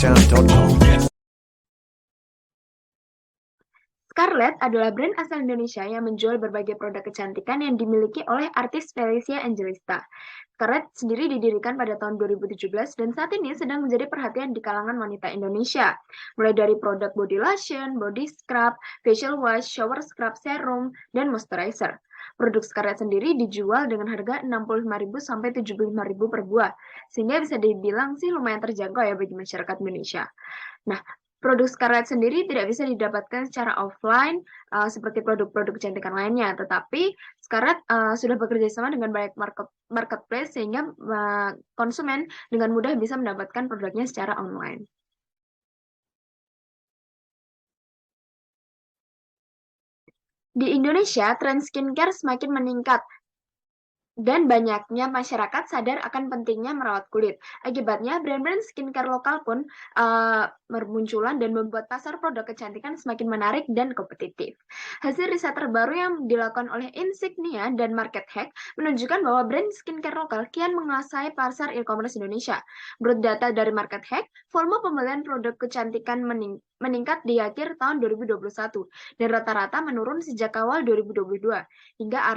www.scarlettsound.com. Scarlett adalah brand asal Indonesia yang menjual berbagai produk kecantikan yang dimiliki oleh artis Felicia Angelista. Scarlett sendiri didirikan pada tahun 2017 dan saat ini sedang menjadi perhatian di kalangan wanita Indonesia. Mulai dari produk body lotion, body scrub, facial wash, shower scrub, serum, dan moisturizer. Produk Scarlett sendiri dijual dengan harga 65.000 sampai 75.000 per buah, sehingga bisa dibilang sih lumayan terjangkau ya bagi masyarakat Indonesia. Nah, produk Scarlett sendiri tidak bisa didapatkan secara offline seperti produk-produk kecantikan lainnya, tetapi Scarlett sudah bekerja sama dengan banyak marketplace sehingga konsumen dengan mudah bisa mendapatkan produknya secara online. Di Indonesia, tren skincare semakin meningkat dan banyaknya masyarakat sadar akan pentingnya merawat kulit. Akibatnya, brand-brand skincare lokal pun bermunculan dan membuat pasar produk kecantikan semakin menarik dan kompetitif. Hasil riset terbaru yang dilakukan oleh Insignia dan Market Hack menunjukkan bahwa brand skincare lokal kian menguasai pasar e-commerce Indonesia. Menurut data dari Market Hack, volume pembelian produk kecantikan meningkat di akhir tahun 2021 dan rata-rata menurun sejak awal 2022 hingga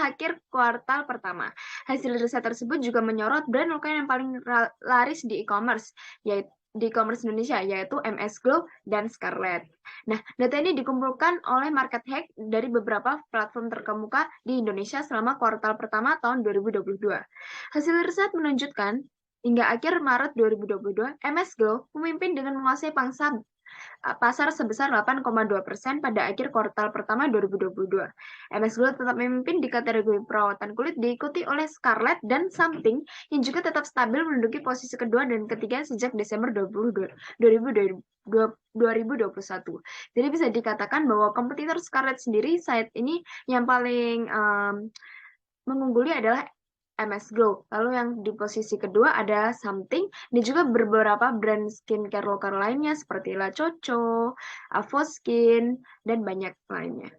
akhir kuartal pertama. Hasil riset tersebut juga menyorot brand lokal yang paling laris di e-commerce, yaitu di e-commerce Indonesia, yaitu MS Glow dan Scarlett. Nah, data ini dikumpulkan oleh Market Hack dari beberapa platform terkemuka di Indonesia selama kuartal pertama tahun 2022. Hasil riset menunjukkan hingga akhir Maret 2022, MS Glow memimpin dengan menguasai pasar sebesar 8,2% pada akhir kuartal pertama 2022. MS Glow tetap memimpin di kategori perawatan kulit diikuti oleh Scarlett dan Something yang juga tetap stabil menduduki posisi kedua dan ketiga sejak Desember 2021. Jadi bisa dikatakan bahwa kompetitor Scarlett sendiri saat ini yang paling mengungguli adalah MS Glow. Lalu yang di posisi kedua ada Something dan juga beberapa brand skincare lokal lainnya seperti La Chocho, Avoskin, dan banyak lainnya.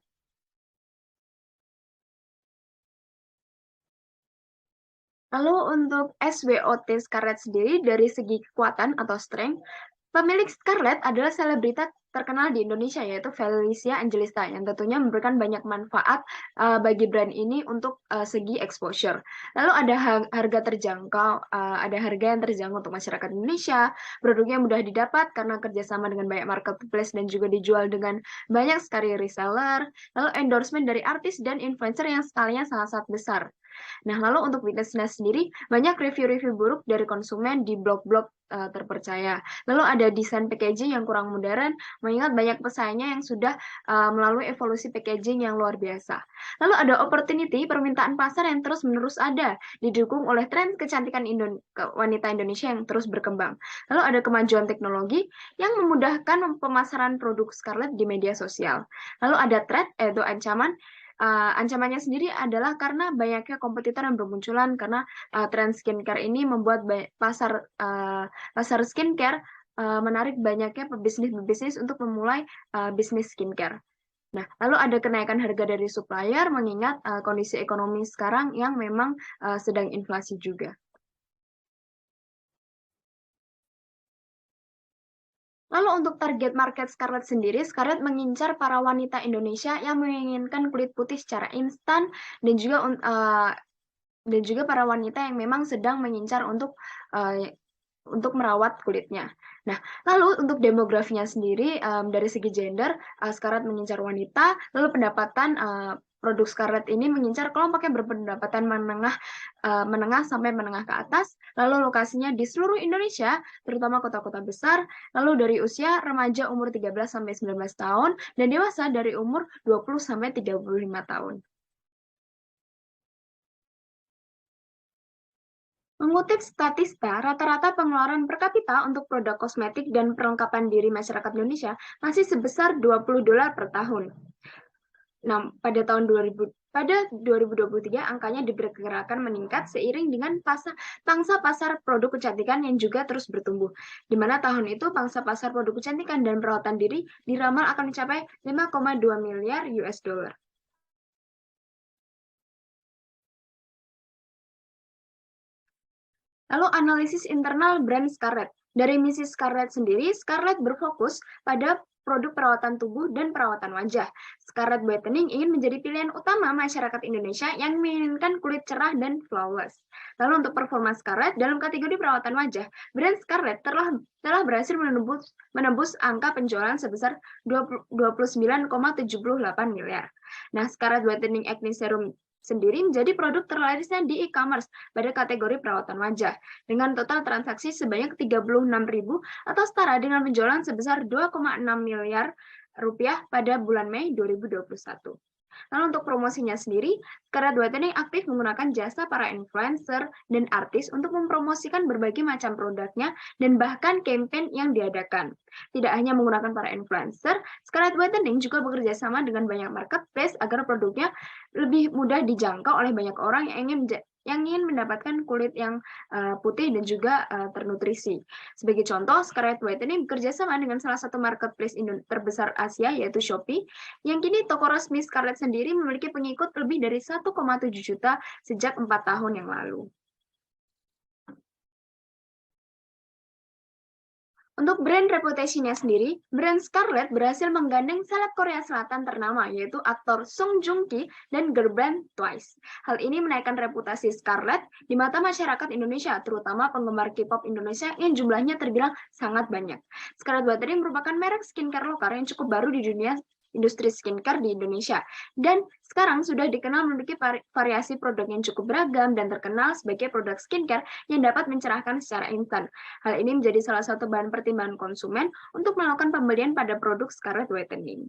Lalu untuk SWOT Scarlett sendiri dari segi kekuatan atau strength, pemilik Scarlett adalah selebritas terkenal di Indonesia yaitu Felicia Angelista yang tentunya memberikan banyak manfaat bagi brand ini untuk segi exposure. Lalu ada harga terjangkau, ada harga yang terjangkau untuk masyarakat Indonesia, produknya mudah didapat karena kerjasama dengan banyak marketplace dan juga dijual dengan banyak sekali reseller, lalu endorsement dari artis dan influencer yang skalinya sangat-sangat besar. Nah, lalu untuk fitnessnya sendiri, banyak review-review buruk dari konsumen di blog-blog terpercaya. Lalu ada desain packaging yang kurang modern, mengingat banyak pesaingnya yang sudah melalui evolusi packaging yang luar biasa. Lalu ada opportunity permintaan pasar yang terus-menerus ada, didukung oleh tren kecantikan wanita Indonesia yang terus berkembang. Lalu ada kemajuan teknologi yang memudahkan pemasaran produk Scarlett di media sosial. Lalu ada threat, yaitu ancaman. Ancamannya sendiri adalah karena banyaknya kompetitor yang bermunculan karena tren skincare ini membuat pasar skincare menarik banyaknya pebisnis-pebisnis untuk memulai bisnis skincare. Nah, lalu ada kenaikan harga dari supplier mengingat kondisi ekonomi sekarang yang memang sedang inflasi juga. Lalu untuk target market Scarlett sendiri, Scarlett mengincar para wanita Indonesia yang menginginkan kulit putih secara instan dan juga para wanita yang memang sedang mengincar untuk merawat kulitnya. Nah, lalu untuk demografinya sendiri dari segi gender, Scarlett mengincar wanita, lalu pendapatan produk Scarlett ini mengincar kelompok yang berpendapatan menengah sampai menengah ke atas, lalu lokasinya di seluruh Indonesia, terutama kota-kota besar, lalu dari usia remaja umur 13 sampai 19 tahun dan dewasa dari umur 20 sampai 35 tahun. Mengutip Statista, rata-rata pengeluaran per kapita untuk produk kosmetik dan perlengkapan diri masyarakat Indonesia masih sebesar $20 per tahun. Nah, pada 2023 angkanya diperkirakan meningkat seiring dengan pangsa pasar produk kecantikan yang juga terus bertumbuh. Di mana tahun itu pangsa pasar produk kecantikan dan perawatan diri diramal akan mencapai 5,2 miliar US dollar. Lalu analisis internal brand Scarlett. Dari misi Scarlett sendiri, Scarlett berfokus pada produk perawatan tubuh dan perawatan wajah. Scarlett Whitening ingin menjadi pilihan utama masyarakat Indonesia yang menginginkan kulit cerah dan flawless. Lalu untuk performa Scarlett dalam kategori perawatan wajah, brand Scarlett telah berhasil menembus angka penjualan sebesar 29,78 miliar. Nah, Scarlett Whitening Acne Serum sendiri menjadi produk terlarisnya di e-commerce pada kategori perawatan wajah, dengan total transaksi sebanyak 36.000 atau setara dengan penjualan sebesar 2,6 miliar rupiah pada bulan Mei 2021. Lalu untuk promosinya sendiri, Scarlett Whitening aktif menggunakan jasa para influencer dan artis untuk mempromosikan berbagai macam produknya dan bahkan campaign yang diadakan. Tidak hanya menggunakan para influencer, Scarlett Whitening juga bekerja sama dengan banyak marketplace agar produknya lebih mudah dijangkau oleh banyak orang yang ingin mendapatkan kulit yang putih dan juga ternutrisi. Sebagai contoh, Scarlett Whitening bekerja sama dengan salah satu marketplace terbesar Asia, yaitu Shopee, yang kini toko resmi Scarlett sendiri memiliki pengikut lebih dari 1,7 juta sejak 4 tahun yang lalu. Untuk brand reputation-nya sendiri, brand Scarlett berhasil menggandeng seleb Korea Selatan ternama, yaitu aktor Song Joong Ki dan girl band Twice. Hal ini menaikkan reputasi Scarlett di mata masyarakat Indonesia, terutama penggemar K-pop Indonesia yang jumlahnya terbilang sangat banyak. Scarlett Whitening merupakan merek skincare lokal yang cukup baru di dunia industri skincare di Indonesia, dan sekarang sudah dikenal memiliki variasi produk yang cukup beragam dan terkenal sebagai produk skincare yang dapat mencerahkan secara instan. Hal ini menjadi salah satu bahan pertimbangan konsumen untuk melakukan pembelian pada produk Scarlett Whitening.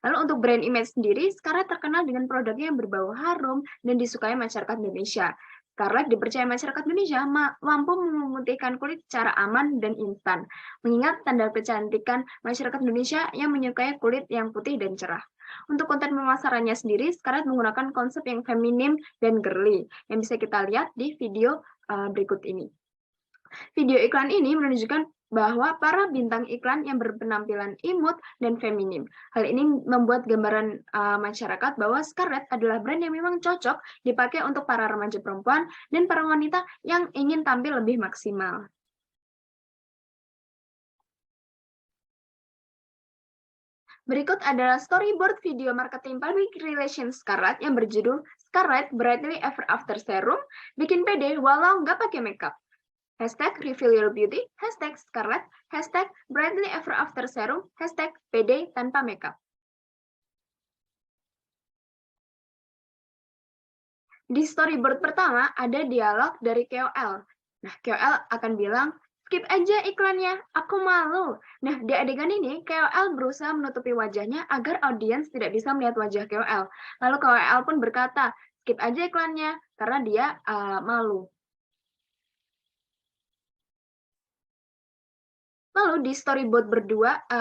Lalu untuk brand image sendiri, Scarlett terkenal dengan produknya yang berbau harum dan disukai masyarakat Indonesia. Scarlett dipercaya masyarakat Indonesia mampu memutihkan kulit secara aman dan instan, mengingat standar kecantikan masyarakat Indonesia yang menyukai kulit yang putih dan cerah. Untuk konten pemasarannya sendiri, Scarlett menggunakan konsep yang feminim dan girly, yang bisa kita lihat di video berikut ini. Video iklan ini menunjukkan bahwa para bintang iklan yang berpenampilan imut dan feminim. Hal ini membuat gambaran masyarakat bahwa Scarlett adalah brand yang memang cocok dipakai untuk para remaja perempuan dan para wanita yang ingin tampil lebih maksimal. Berikut adalah storyboard video marketing public relations Scarlett yang berjudul Scarlett Brightly Ever After Serum, bikin pede walau nggak pakai makeup. Hashtag Reveal Your Beauty, hashtag Scarlett, hashtag Brightly Ever After Serum, hashtag PD tanpa makeup. Di storyboard pertama ada dialog dari KOL. Nah, KOL akan bilang, skip aja iklannya, aku malu. Nah, di adegan ini, KOL berusaha menutupi wajahnya agar audiens tidak bisa melihat wajah KOL. Lalu KOL pun berkata, skip aja iklannya, karena dia malu. Lalu di storyboard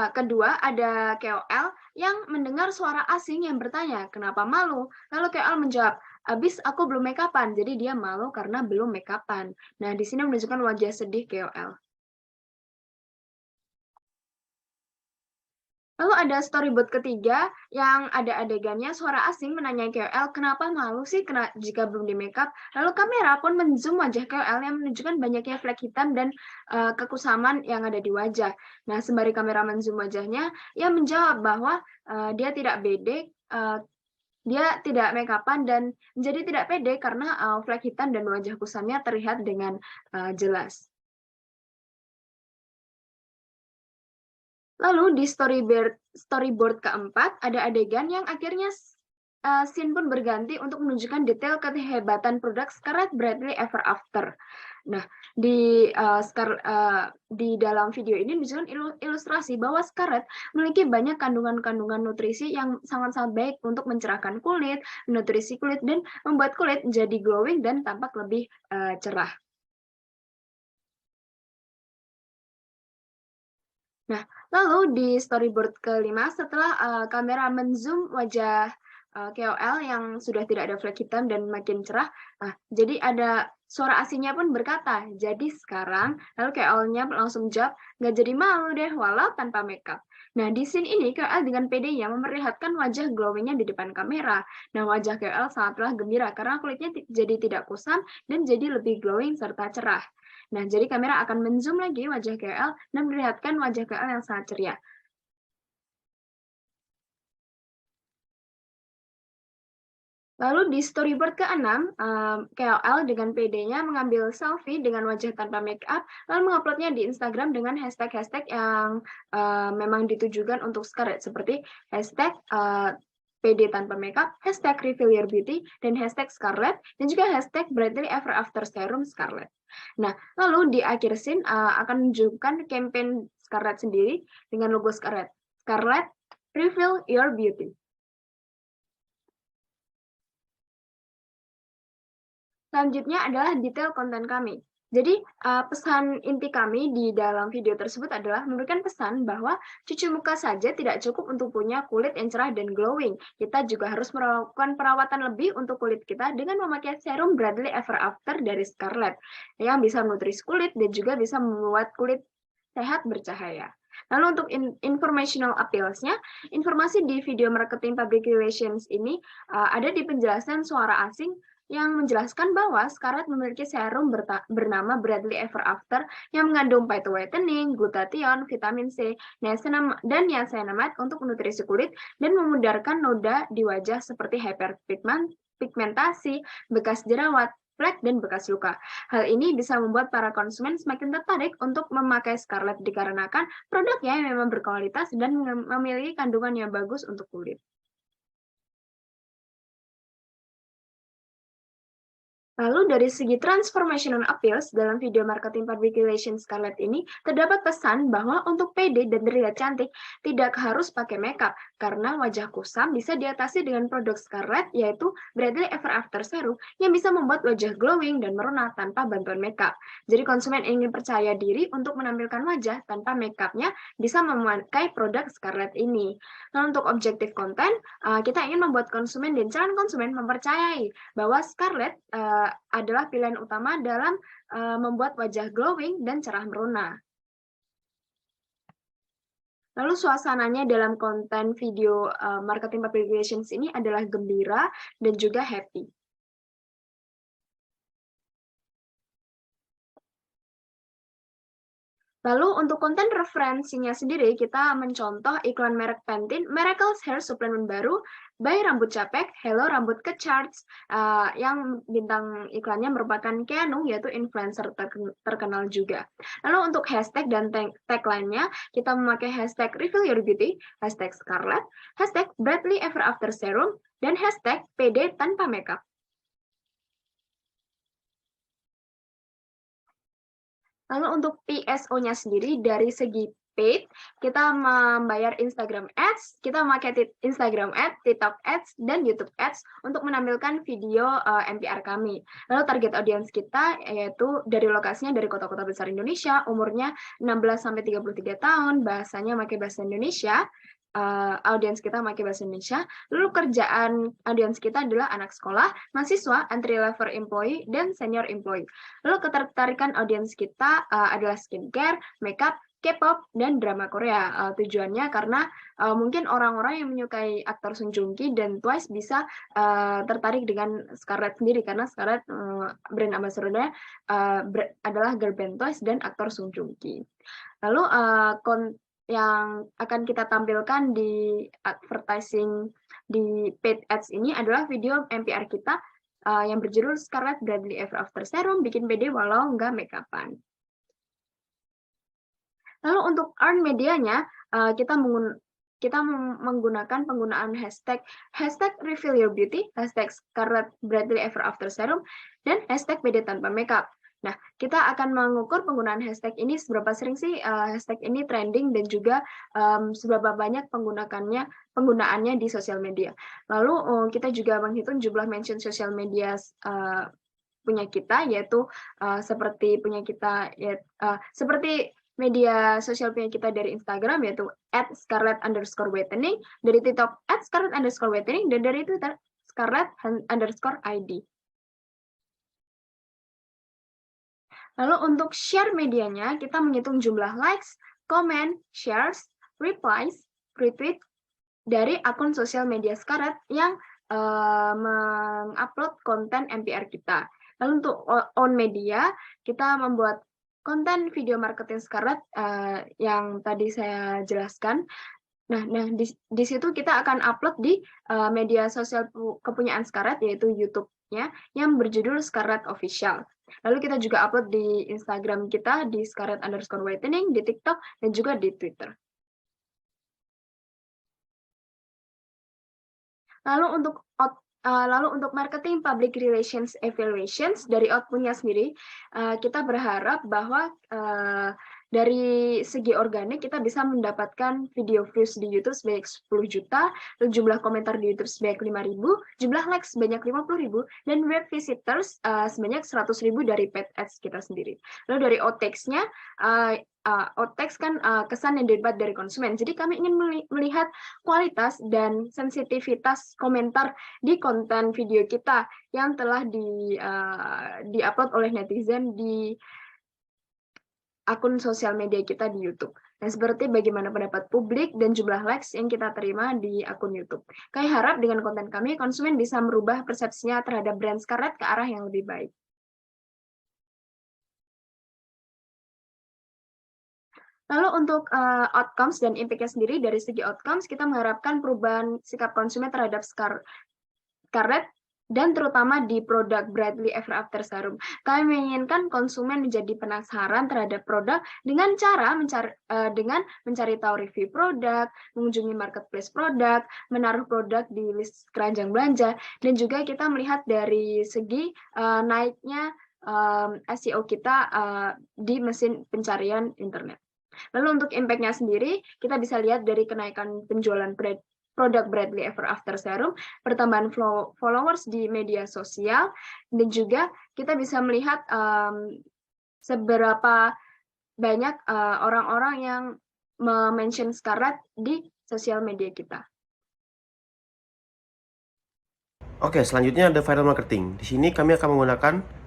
kedua ada KOL yang mendengar suara asing yang bertanya, kenapa malu? Lalu KOL menjawab, abis aku belum make up-an, jadi dia malu karena belum make up-an. Nah, di sini menunjukkan wajah sedih KOL. Lalu ada storyboard ketiga yang ada adegannya suara asing menanyai KOL, kenapa malu sih jika belum di makeup? Lalu kamera pun menzoom wajah KOL yang menunjukkan banyaknya flek hitam dan kekusaman yang ada di wajah. Nah, sembari kamera menzoom wajahnya, ia menjawab bahwa dia tidak pede, dia tidak make up-an dan menjadi tidak pede karena flek hitam dan wajah kusamnya terlihat dengan jelas. Lalu di storyboard keempat ada adegan yang akhirnya scene pun berganti untuk menunjukkan detail kehebatan produk Scarlett Brightly Ever After. Nah, di dalam video ini menunjukkan ilustrasi bahwa Scarlett memiliki banyak kandungan-kandungan nutrisi yang sangat-sangat baik untuk mencerahkan kulit, menutrisi kulit, dan membuat kulit menjadi glowing dan tampak lebih cerah. Nah, lalu di storyboard kelima, setelah kamera menzoom wajah KOL yang sudah tidak ada flek hitam dan makin cerah, jadi ada suara aslinya pun berkata, jadi sekarang, lalu KOL-nya langsung jawab, nggak jadi malu deh, walau tanpa makeup. Nah, di scene ini KOL dengan PD-nya memperlihatkan wajah glowing-nya di depan kamera. Nah, wajah KOL sangatlah gembira karena kulitnya jadi tidak kusam dan jadi lebih glowing serta cerah. Nah, jadi kamera akan men-zoom lagi wajah KL dan memperlihatkan wajah KL yang sangat ceria. Lalu di storyboard ke-6, KOL dengan PD-nya mengambil selfie dengan wajah tanpa make up, lalu menguploadnya di Instagram dengan hashtag-hashtag yang memang ditujukan untuk Scarlett, seperti hashtag PD tanpa makeup, hashtag reveal your beauty, dan hashtag Scarlett, dan juga hashtag brightly ever after serum Scarlett. Nah, lalu di akhir scene akan menunjukkan campaign Scarlett sendiri dengan logo Scarlett. Scarlett, reveal your beauty. Selanjutnya adalah detail konten kami. Jadi, pesan inti kami di dalam video tersebut adalah memberikan pesan bahwa cuci muka saja tidak cukup untuk punya kulit yang cerah dan glowing. Kita juga harus melakukan perawatan lebih untuk kulit kita dengan memakai serum Brightly Ever After dari Scarlett, yang bisa menutrisi kulit dan juga bisa membuat kulit sehat bercahaya. Lalu untuk informational appeals-nya, informasi di video marketing public relations ini ada di penjelasan suara asing yang menjelaskan bahwa Scarlett memiliki serum bernama Brightly Ever After yang mengandung phytowhitening, glutathione, vitamin C, dan niacinamide untuk nutrisi kulit dan memudarkan noda di wajah seperti hyperpigmentasi, bekas jerawat, flek, dan bekas luka. Hal ini bisa membuat para konsumen semakin tertarik untuk memakai Scarlett dikarenakan produknya yang memang berkualitas dan memiliki kandungan yang bagus untuk kulit. Lalu dari segi transformational appeals dalam video marketing public relations Scarlett ini, terdapat pesan bahwa untuk pede dan terlihat cantik tidak harus pakai makeup, karena wajah kusam bisa diatasi dengan produk Scarlett, yaitu Brightly Ever After Serum, yang bisa membuat wajah glowing dan merona tanpa bantuan makeup. Jadi konsumen ingin percaya diri untuk menampilkan wajah tanpa makeupnya bisa memakai produk Scarlett ini. Nah, untuk objektif konten, kita ingin membuat konsumen dan calon konsumen mempercayai bahwa Scarlett adalah pilihan utama dalam membuat wajah glowing dan cerah merona. Lalu suasananya dalam konten video marketing public relations ini adalah gembira dan juga happy. Lalu untuk konten referensinya sendiri, kita mencontoh iklan merek Pantene, Miracles Hair Supplement baru, by Rambut Capek, Hello Rambut ke Charts, yang bintang iklannya merupakan Keanu, yaitu influencer terkenal juga. Lalu untuk hashtag dan tagline-nya, kita memakai hashtag Reveal Your Beauty, hashtag Scarlett, hashtag Brightly Ever After Serum, dan hashtag PD tanpa makeup. Lalu untuk PSO-nya sendiri dari segi paid, kita membayar Instagram Ads, kita memakai Instagram Ads, TikTok Ads, dan YouTube Ads untuk menampilkan video MPR kami. Lalu target audiens kita yaitu dari lokasinya dari kota-kota besar Indonesia, umurnya 16-33 tahun, bahasanya pakai bahasa Indonesia, audiens kita pakai bahasa Indonesia. Lalu kerjaan audiens kita adalah anak sekolah, mahasiswa, entry level employee, dan senior employee. Lalu ketertarikan audiens kita adalah skincare, makeup, K-pop, dan drama Korea. Tujuannya karena mungkin orang-orang yang menyukai aktor Sung Joong Ki dan Twice bisa tertarik dengan Scarlett sendiri, karena Scarlett brand ambassador-nya adalah girl band Twice dan aktor Sung Joong Ki. Lalu yang akan kita tampilkan di advertising di paid ads ini adalah video MPR kita yang berjudul Scarlett Brightly Ever After Serum, bikin pede walau nggak make up-an. Lalu untuk earn medianya, kita menggunakan penggunaan hashtag Reveal Your Beauty, hashtag Scarlett Brightly Ever After Serum, dan hashtag pede tanpa makeup. Nah, kita akan mengukur penggunaan hashtag ini seberapa sering sih hashtag ini trending dan juga seberapa banyak penggunaannya di sosial media. Lalu kita juga menghitung jumlah mention sosial media punya kita, yaitu seperti seperti media sosial punya kita dari Instagram, yaitu @scarlett_whitening, dari TikTok @scarlett_whitening, dan dari Twitter Scarlett_ID. Lalu untuk share medianya, kita menghitung jumlah likes, comment, shares, replies, retweet dari akun sosial media Scarlett yang mengupload konten MPR kita. Lalu untuk on media, kita membuat konten video marketing Scarlett yang tadi saya jelaskan. Nah, di situ kita akan upload di media sosial kepunyaan Scarlett, yaitu YouTube-nya yang berjudul Scarlett Official. Lalu kita juga upload di Instagram kita di Scarlett_Whitening, di TikTok, dan juga di Twitter. Lalu untuk marketing public relations evaluations dari output-nya sendiri, kita berharap bahwa dari segi organik kita bisa mendapatkan video views di YouTube sebanyak 10 juta, dan jumlah komentar di YouTube sebanyak 5.000, jumlah likes sebanyak 50.000, dan web visitors sebanyak 100.000 dari paid ads kita sendiri. Lalu dari outtakes-nya, outtakes kan kesan yang didapat dari konsumen. Jadi kami ingin melihat kualitas dan sensitivitas komentar di konten video kita yang telah di-upload oleh netizen di akun sosial media kita di YouTube. Dan seperti bagaimana pendapat publik dan jumlah likes yang kita terima di akun YouTube. Kami harap dengan konten kami, konsumen bisa merubah persepsinya terhadap brand Scarlett ke arah yang lebih baik. Lalu untuk outcomes dan impact-nya sendiri, dari segi outcomes, kita mengharapkan perubahan sikap konsumen terhadap Scarlett, dan terutama di produk Brightly Ever After Serum. Kami menginginkan konsumen menjadi penasaran terhadap produk dengan cara mencari tahu review produk, mengunjungi marketplace produk, menaruh produk di list keranjang belanja, dan juga kita melihat dari segi naiknya SEO kita di mesin pencarian internet. Lalu untuk impact-nya sendiri, kita bisa lihat dari kenaikan penjualan produk Brightly Ever After Serum, pertambahan followers di media sosial, dan juga kita bisa melihat seberapa banyak orang-orang yang mention Scarlett di sosial media kita. Oke, selanjutnya ada viral marketing. Di sini kami akan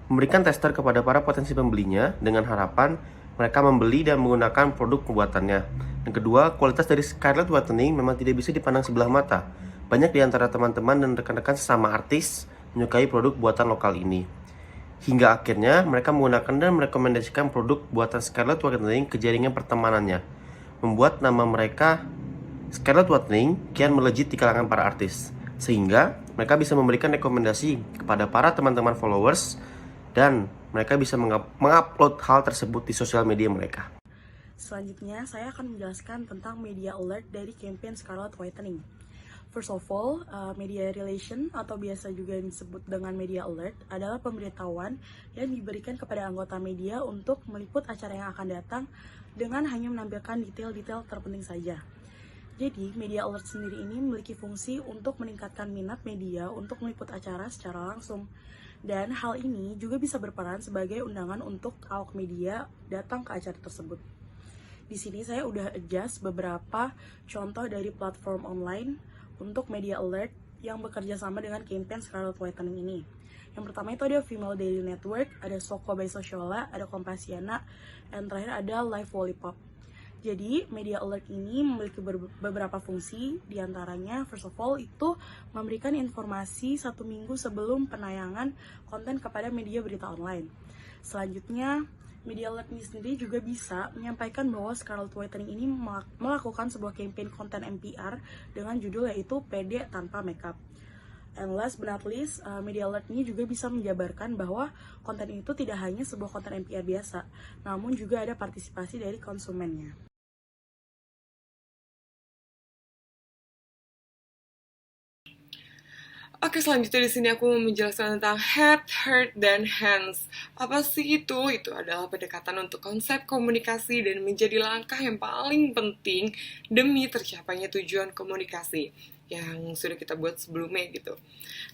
memberikan tester kepada para potensi pembelinya dengan harapan mereka membeli dan menggunakan produk pembuatannya. Yang kedua, kualitas dari Scarlett Whitening memang tidak bisa dipandang sebelah mata. Banyak di antara teman-teman dan rekan-rekan sesama artis menyukai produk buatan lokal ini. Hingga akhirnya mereka menggunakan dan merekomendasikan produk buatan Scarlett Whitening ke jaringan pertemanannya, membuat nama mereka Scarlett Whitening kian melejit di kalangan para artis, sehingga mereka bisa memberikan rekomendasi kepada para teman-teman followers dan mereka bisa mengupload hal tersebut di sosial media mereka. Selanjutnya, saya akan menjelaskan tentang media alert dari campaign Scarlett Whitening. First of all, media relation atau biasa juga disebut dengan media alert adalah pemberitahuan yang diberikan kepada anggota media untuk meliput acara yang akan datang dengan hanya menampilkan detail-detail terpenting saja. Jadi, media alert sendiri ini memiliki fungsi untuk meningkatkan minat media untuk meliput acara secara langsung. Dan hal ini juga bisa berperan sebagai undangan untuk awak media datang ke acara tersebut. Di sini saya udah adjust beberapa contoh dari platform online untuk media alert yang bekerja sama dengan campaign Scarlett Whitening ini. Yang pertama itu ada Female Daily Network, ada Soko by Sociala, ada Kompasiana, dan terakhir ada Live Lollipop. Jadi, media alert ini memiliki beberapa fungsi, diantaranya first of all itu memberikan informasi 1 minggu sebelum penayangan konten kepada media berita online. Selanjutnya, media alert ini sendiri juga bisa menyampaikan bahwa Scarlett Whitening ini melakukan sebuah campaign konten NPR dengan judul yaitu Pede Tanpa Makeup. And last but not least, media alert ini juga bisa menjabarkan bahwa konten itu tidak hanya sebuah konten NPR biasa, namun juga ada partisipasi dari konsumennya. Oke, selanjutnya di sini aku mau menjelaskan tentang head, heart, dan hands. Apa sih itu? Itu adalah pendekatan untuk konsep komunikasi dan menjadi langkah yang paling penting demi tercapainya tujuan komunikasi yang sudah kita buat sebelumnya gitu.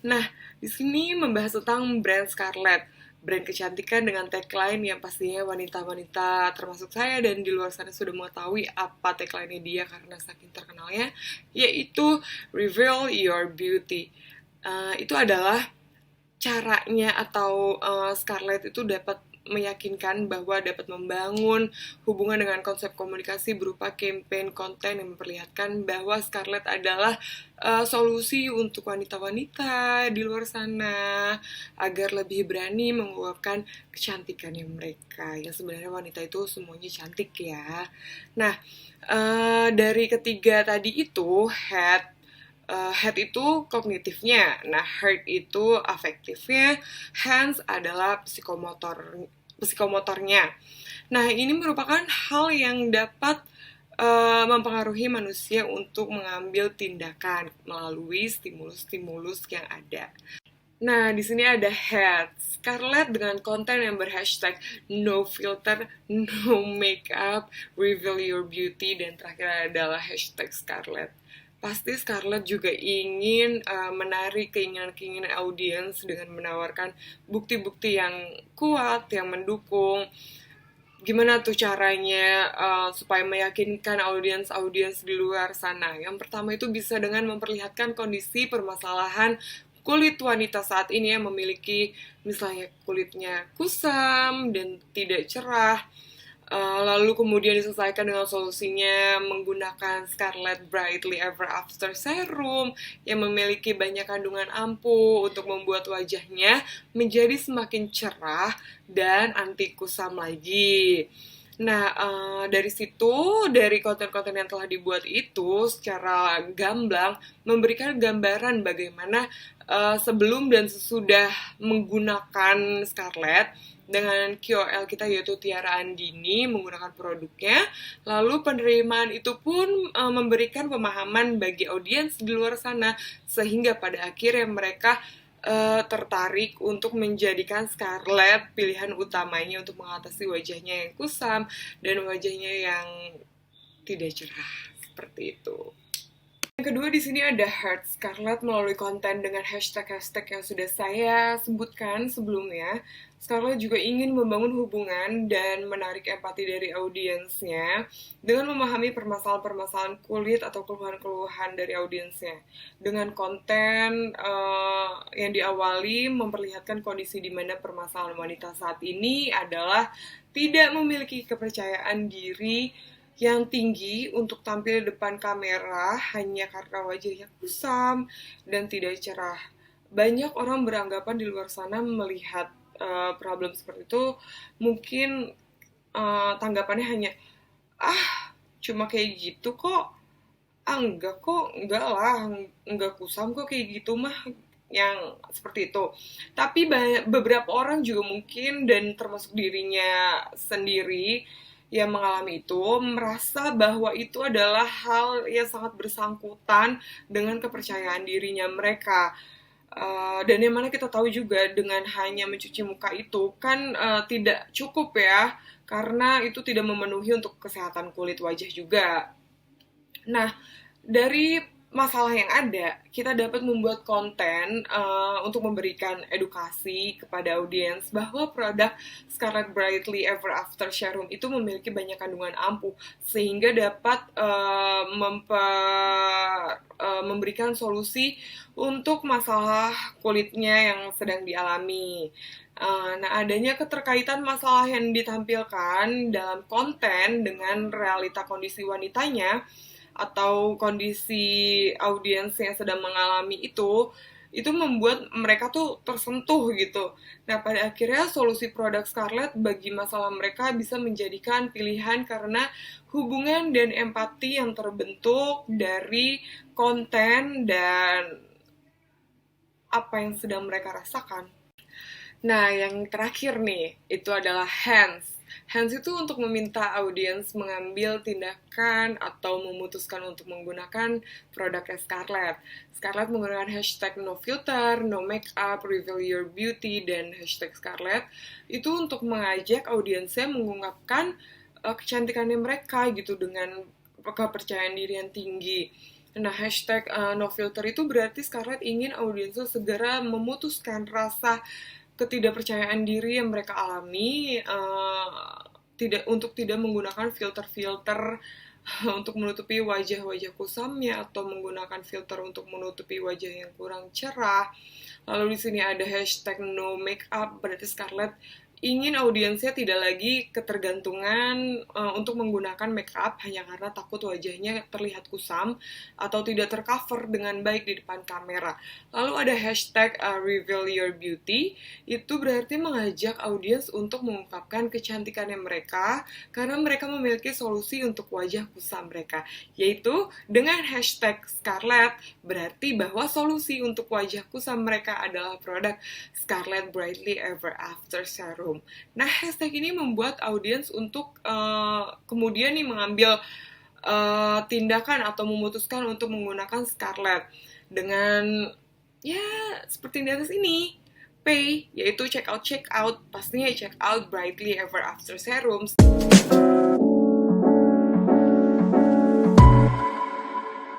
Nah, di sini membahas tentang brand Scarlett, brand kecantikan dengan tagline yang pastinya wanita-wanita termasuk saya dan di luar sana sudah mengetahui apa tagline-nya dia karena saking terkenalnya, yaitu Reveal Your Beauty. Itu adalah caranya atau Scarlett itu dapat meyakinkan bahwa dapat membangun hubungan dengan konsep komunikasi berupa campaign konten yang memperlihatkan bahwa Scarlett adalah solusi untuk wanita-wanita di luar sana agar lebih berani mengungkapkan kecantikannya mereka. Yang sebenarnya wanita itu semuanya cantik ya. Nah, dari ketiga tadi itu, head itu kognitifnya, nah heart itu afektifnya, hands adalah psikomotornya. Nah, ini merupakan hal yang dapat mempengaruhi manusia untuk mengambil tindakan melalui stimulus-stimulus yang ada. Nah, di sini ada head. Scarlett dengan konten yang berhashtag no filter, no makeup, reveal your beauty, dan terakhir adalah hashtag Scarlett. Pasti Scarlett juga ingin menarik keinginan-keinginan audiens dengan menawarkan bukti-bukti yang kuat, yang mendukung. Gimana tuh caranya supaya meyakinkan audiens-audiens di luar sana? Yang pertama itu bisa dengan memperlihatkan kondisi permasalahan kulit wanita saat ini yang memiliki misalnya kulitnya kusam dan tidak cerah. Lalu kemudian diselesaikan dengan solusinya menggunakan Scarlett Brightly Ever After Serum yang memiliki banyak kandungan ampuh untuk membuat wajahnya menjadi semakin cerah dan anti kusam lagi. Nah, dari situ, dari konten-konten yang telah dibuat itu secara gamblang memberikan gambaran bagaimana sebelum dan sesudah menggunakan Scarlett dengan KOL kita yaitu Tiara Andini menggunakan produknya, lalu penerimaan itu pun memberikan pemahaman bagi audiens di luar sana sehingga pada akhirnya mereka tertarik untuk menjadikan Scarlett pilihan utamanya untuk mengatasi wajahnya yang kusam dan wajahnya yang tidak cerah seperti itu. Yang kedua di sini ada heart. Scarlett melalui konten dengan hashtag-hashtag yang sudah saya sebutkan sebelumnya. Scarlett juga ingin membangun hubungan dan menarik empati dari audiensnya dengan memahami permasalahan-permasalahan kulit atau keluhan-keluhan dari audiensnya. Dengan konten yang diawali memperlihatkan kondisi di mana permasalahan wanita saat ini adalah tidak memiliki kepercayaan diri yang tinggi untuk tampil di depan kamera hanya karena wajahnya kusam dan tidak cerah. Banyak orang beranggapan di luar sana melihat problem seperti itu mungkin tanggapannya hanya cuma kayak gitu kok, enggak lah, enggak kusam kok kayak gitu mah, yang seperti itu. Tapi beberapa orang juga mungkin dan termasuk dirinya sendiri yang mengalami itu merasa bahwa itu adalah hal yang sangat bersangkutan dengan kepercayaan dirinya mereka. Dan yang mana kita tahu juga dengan hanya mencuci muka itu kan tidak cukup ya, karena itu tidak memenuhi untuk kesehatan kulit wajah juga. Nah, dari masalah yang ada, kita dapat membuat konten untuk memberikan edukasi kepada audiens bahwa produk Scarlett Brightly Ever After Serum itu memiliki banyak kandungan ampuh sehingga dapat memberikan solusi untuk masalah kulitnya yang sedang dialami. Nah, adanya keterkaitan masalah yang ditampilkan dalam konten dengan realita kondisi wanitanya atau kondisi audiens yang sedang mengalami itu membuat mereka tuh tersentuh gitu. Nah, pada akhirnya solusi produk Scarlett bagi masalah mereka bisa menjadikan pilihan karena hubungan dan empati yang terbentuk dari konten dan apa yang sedang mereka rasakan. Nah, yang terakhir nih, itu adalah hands. Hands itu untuk meminta audiens mengambil tindakan atau memutuskan untuk menggunakan produknya Scarlett. Scarlett menggunakan hashtag no filter, no makeup, reveal your beauty, dan hashtag Scarlett itu untuk mengajak audiensnya mengungkapkan kecantikannya mereka gitu dengan kepercayaan diri yang tinggi. Nah, hashtag no filter itu berarti Scarlett ingin audiensnya segera memutuskan rasa ketidakpercayaan diri yang mereka alami untuk tidak menggunakan filter-filter untuk menutupi wajah-wajah kusamnya atau menggunakan filter untuk menutupi wajah yang kurang cerah. Lalu di sini ada hashtag no makeup, berarti Scarlett ingin audiensnya tidak lagi ketergantungan untuk menggunakan makeup hanya karena takut wajahnya terlihat kusam atau tidak tercover dengan baik di depan kamera. Lalu ada hashtag reveal your beauty, itu berarti mengajak audiens untuk mengungkapkan kecantikannya mereka karena mereka memiliki solusi untuk wajah kusam mereka, yaitu dengan hashtag Scarlett berarti bahwa solusi untuk wajah kusam mereka adalah produk Scarlett Brightly Ever After Serum. Nah, hashtag ini membuat audiens untuk kemudian nih mengambil tindakan atau memutuskan untuk menggunakan Scarlett dengan ya seperti di atas ini. Pay, yaitu check out, pastinya check out Brightly Ever After Serum.